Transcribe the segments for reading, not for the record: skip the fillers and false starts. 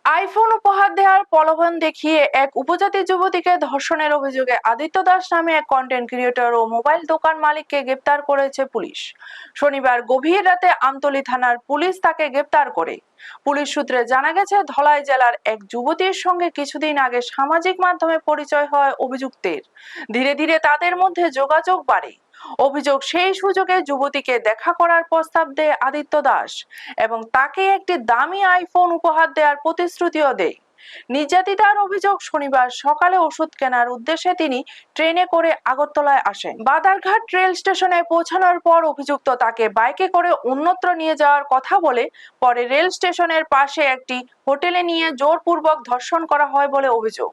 IPhone উপহার দেওয়ার প্রলোভন দেখিয়ে এক উপজাতি যুবতীকে ধর্ষণের অভিযোগে আদিত্য দাস নামে এক কন্টেন্ট ক্রিয়েটর ও মোবাইল দোকান মালিককে গ্রেপ্তার করেছে পুলিশ। শনিবার গভীর রাতে আমতলী থানার পুলিশ তাকে গ্রেপ্তার করে। পুলিশ সূত্রে জানা গেছে, ধলাই জেলার এক যুবতীর সঙ্গে কিছুদিন আগে সামাজিক মাধ্যমে পরিচয় হয় অভিযুক্তের। ধীরে ধীরে তাদের মধ্যে যোগাযোগ বাড়ে। অভিযোগ, সেই সুযোগে যুবতীকে দেখা করার প্রস্তাব দেয় আদিত্য দাস এবং তাকে একটি দামি আইফোন উপহার দেওয়ার প্রতিশ্রুতিও দেয়। নির্যাতিতার অভিযোগ, শনিবার সকালে ওষুধ কেনার উদ্দেশ্যে তিনি ট্রেনে করে আগরতলায় আসেন। বাদারঘাট রেল স্টেশনে পৌঁছানোর পর অভিযুক্ত তাকে বাইকে করে অন্যত্র নিয়ে যাওয়ার কথা বলে পরে রেল স্টেশনের পাশে একটি হোটেলে নিয়ে জোরপূর্বক ধর্ষণ করা হয় বলে অভিযোগ।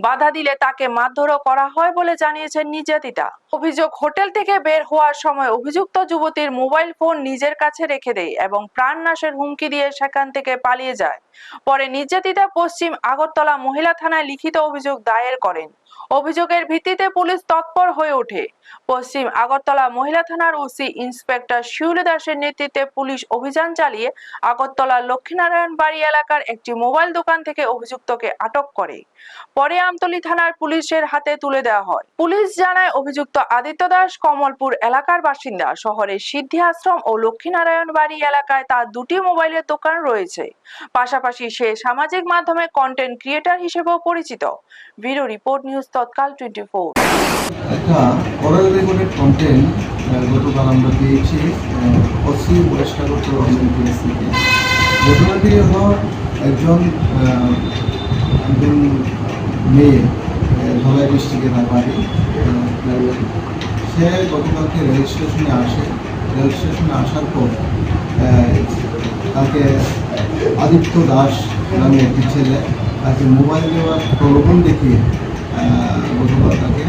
বাধা দিলে তাকে মারধরও করা হয় বলে জানিয়েছেন নির্যাতিতা। অভিযোগ, হোটেল থেকে বের হওয়ার সময় অভিযুক্ত যুবতীর মোবাইল ফোন নিজের কাছে রেখে দেয় এবং প্রাণনাশের হুমকি দিয়ে সেখান থেকে পালিয়ে যায়। পরে নির্যাতিতা পশ্চিম আগরতলা মহিলা থানায় লিখিত অভিযোগ দায়ের করেন। অভিযোগের ভিত্তিতে পুলিশ তৎপর হয়ে ওঠে। পশ্চিম আগরতলা মহিলা থানার ওসি ইন্সপেক্টর শিউলি দাসের নেতৃত্বে পুলিশ অভিযান চালিয়ে আগরতলা লক্ষ্মীনারায়ণ বাড়ি এলাকার একটি মোবাইল দোকান থেকে অভিযুক্তকে আটক করে। পরে আমতলী থানার পুলিশের হাতে তুলে দেওয়া হয়। পুলিশ জানায়, অভিযুক্ত আদিত্য দাস কমলপুর এলাকার বাসিন্দা। শহরের সিদ্ধি আশ্রম ও লক্ষ্মীনারায়ণ বাড়ি এলাকায় তার দুটি মোবাইলের দোকান রয়েছে। পাশাপাশি সে সামাজিক মাধ্যমে কন্টেন্ট ক্রিয়েটর হিসেবেও পরিচিত। ব্যুরো রিপোর্ট, নিউজ তৎকাল 24। একটা অরাল রেকর্ডেড কন্টেন্ট গতকাল আমরা পেয়েছি পশ্চিম ওয়েস্ট আগরতলা অনলাইন পেজ থেকে। ঘটনাটি হলো একজন মেয়ে, ধলাই ডিস্ট্রিক্টে তার বাড়ি। সে গতকালকে রেল স্টেশনে আসে। রেল স্টেশনে আসার পর তাকে আদিত্য দাস নামে একটি ছেলে তাকে মোবাইল দেওয়ার প্রলোভন দেখিয়ে গতকাল তাকে